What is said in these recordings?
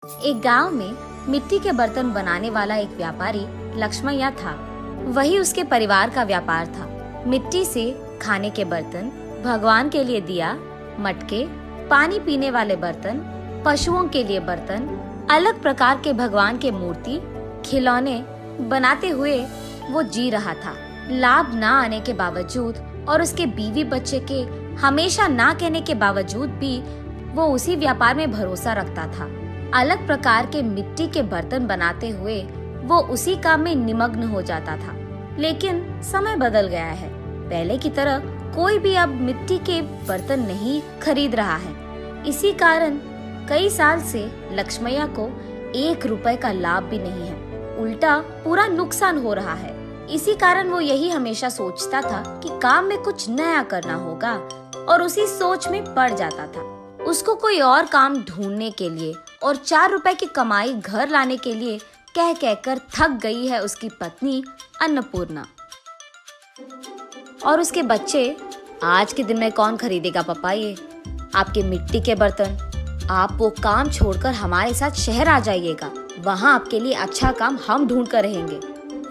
एक गांव में मिट्टी के बर्तन बनाने वाला एक व्यापारी लक्ष्मैया था। वही उसके परिवार का व्यापार था। मिट्टी से खाने के बर्तन, भगवान के लिए दिया, मटके, पानी पीने वाले बर्तन, पशुओं के लिए बर्तन, अलग प्रकार के भगवान के मूर्ति, खिलौने बनाते हुए वो जी रहा था। लाभ ना आने के बावजूद और उसके बीवी बच्चे के हमेशा ना कहने के बावजूद भी वो उसी व्यापार में भरोसा रखता था। अलग प्रकार के मिट्टी के बर्तन बनाते हुए वो उसी काम में निमग्न हो जाता था। लेकिन समय बदल गया है। पहले की तरह कोई भी अब मिट्टी के बर्तन नहीं खरीद रहा है। इसी कारण कई साल से लक्ष्मैया को 1 रुपए का लाभ भी नहीं है, उल्टा पूरा नुकसान हो रहा है। इसी कारण वो यही हमेशा सोचता था कि काम में कुछ नया करना होगा और उसी सोच में पड़ जाता था। उसको कोई और काम ढूंढने के लिए और 4 रुपए की कमाई घर लाने के लिए कह कहकर थक गई है उसकी पत्नी अन्नपूर्णा। और उसके बच्चे, आज के दिन में कौन खरीदेगा पापा ये आपके मिट्टी के बर्तन? आप वो काम छोड़कर हमारे साथ शहर आ जाइएगा, वहाँ आपके लिए अच्छा काम हम ढूंढ कर रहेंगे।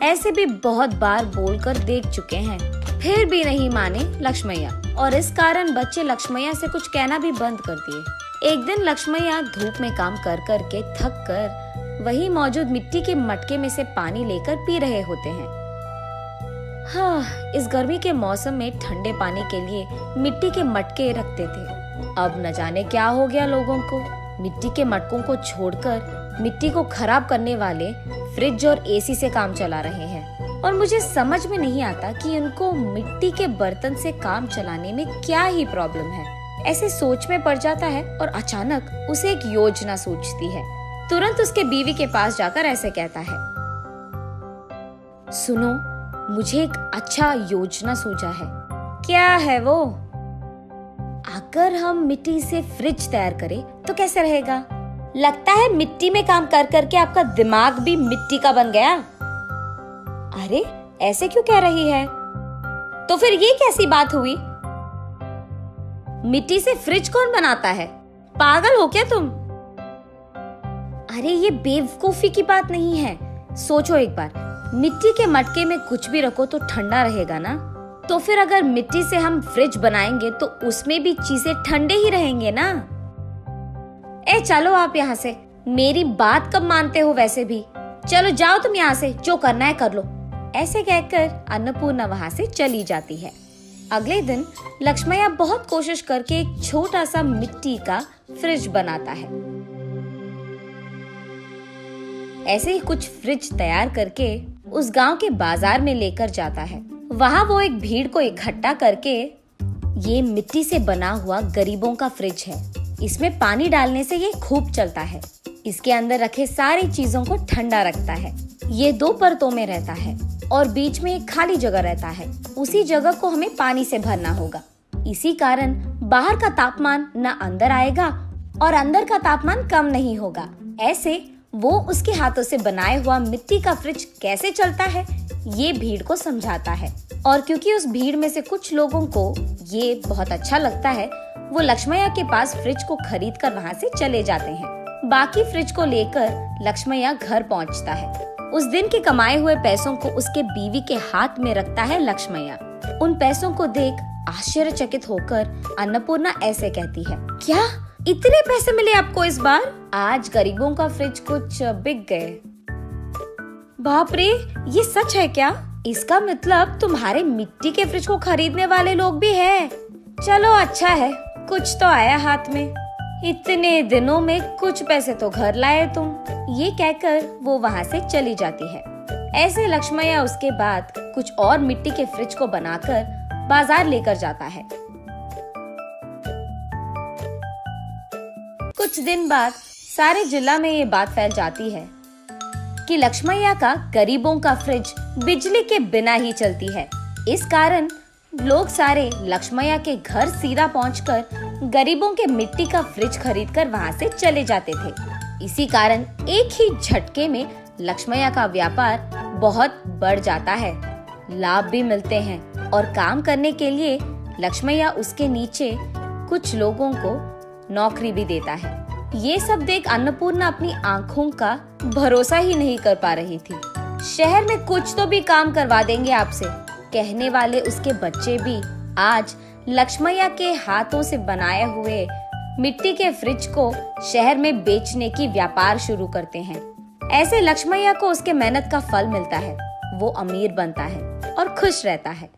ऐसे भी बहुत बार बोलकर देख चुके हैं, फिर भी नहीं माने लक्ष्मैया। और इस कारण बच्चे लक्ष्मैया से कुछ कहना भी बंद कर दिए। एक दिन लक्ष्मैया धूप में काम कर कर के थक कर वही मौजूद मिट्टी के मटके में से पानी लेकर पी रहे होते हैं। हाँ, इस गर्मी के मौसम में ठंडे पानी के लिए मिट्टी के मटके रखते थे। अब न जाने क्या हो गया लोगों को, मिट्टी के मटकों को छोड़कर मिट्टी को खराब करने वाले फ्रिज और एसी से काम चला रहे हैं। और मुझे समझ में नहीं आता कि उनको मिट्टी के बर्तन से काम चलाने में क्या ही प्रॉब्लम है। ऐसे सोच में पड़ जाता है और अचानक उसे एक योजना सूझती है। तुरंत उसके बीवी के पास जाकर ऐसे कहता है, सुनो, मुझे एक अच्छा योजना सूझा है। क्या है वो? अगर हम मिट्टी से फ्रिज तैयार करें तो कैसे रहेगा? लगता है मिट्टी में काम कर करके आपका दिमाग भी मिट्टी का बन गया। अरे ऐसे क्यों कह रही है? तो फिर ये कैसी बात हुई? मिट्टी से फ्रिज कौन बनाता है? पागल हो क्या तुम? अरे ये बेवकूफी की बात नहीं है। सोचो एक बार, मिट्टी के मटके में कुछ भी रखो तो ठंडा रहेगा ना। तो फिर अगर मिट्टी से हम फ्रिज बनाएंगे तो उसमें भी चीजें ठंडे ही रहेंगे ना। ए चलो आप यहाँ से, मेरी बात कब मानते हो वैसे भी। चलो जाओ तुम यहाँ से, जो करना है कर लो। ऐसे कहकर अन्नपूर्णा वहाँ से चली जाती है। अगले दिन लक्ष्मैया बहुत कोशिश करके एक छोटा सा मिट्टी का फ्रिज बनाता है। ऐसे ही कुछ फ्रिज तैयार करके उस गांव के बाजार में लेकर जाता है। वहाँ वो एक भीड़ को इकट्ठा करके, ये मिट्टी से बना हुआ गरीबों का फ्रिज है, इसमें पानी डालने से ये खूब चलता है, इसके अंदर रखे सारी चीजों को ठंडा रखता है, ये 2 परतों में रहता है और बीच में एक खाली जगह रहता है। उसी जगह को हमें पानी से भरना होगा। इसी कारण बाहर का तापमान न अंदर आएगा और अंदर का तापमान कम नहीं होगा। ऐसे वो उसके हाथों से बनाया हुआ मिट्टी का फ्रिज कैसे चलता है ये भीड़ को समझाता है। और क्योंकि उस भीड़ में से कुछ लोगों को ये बहुत अच्छा लगता है, वो लक्ष्मैया के पास फ्रिज को खरीद कर वहाँ से चले जाते हैं। बाकी फ्रिज को लेकर लक्ष्मैया घर पहुँचता है। उस दिन के कमाए हुए पैसों को उसके बीवी के हाथ में रखता है लक्ष्मैया। उन पैसों को देख आश्चर्यचकित होकर अन्नपूर्णा ऐसे कहती है, क्या इतने पैसे मिले आपको इस बार? आज गरीबों का फ्रिज कुछ बिक गए। बाप रे, ये सच है क्या? इसका मतलब तुम्हारे मिट्टी के फ्रिज को खरीदने वाले लोग भी हैं। चलो अच्छा है, कुछ तो आया हाथ में। इतने दिनों में कुछ पैसे तो घर लाए तुम। ये कहकर वो वहाँ से चली जाती है। ऐसे लक्ष्मैया उसके बाद कुछ और मिट्टी के फ्रिज को बनाकर बाजार लेकर जाता है। कुछ दिन बाद सारे जिला में ये बात फैल जाती है कि लक्ष्मैया का गरीबों का फ्रिज बिजली के बिना ही चलती है। इस कारण लोग सारे लक्ष्मैया के घर सीधा पहुंचकर गरीबों के मिट्टी का फ्रिज खरीदकर वहां से चले जाते थे। इसी कारण एक ही झटके में लक्ष्मैया का व्यापार बहुत बढ़ जाता है, लाभ भी मिलते हैं और काम करने के लिए लक्ष्मैया उसके नीचे कुछ लोगों को नौकरी भी देता है। ये सब देख अन्नपूर्णा अपनी आंखों का भरोसा ही नहीं कर पा रही थी। शहर में कुछ तो भी काम करवा देंगे आपसे, कहने वाले उसके बच्चे भी आज लक्ष्मैया के हाथों से बनाए हुए मिट्टी के फ्रिज को शहर में बेचने की व्यापार शुरू करते हैं। ऐसे लक्ष्मैया को उसके मेहनत का फल मिलता है, वो अमीर बनता है और खुश रहता है।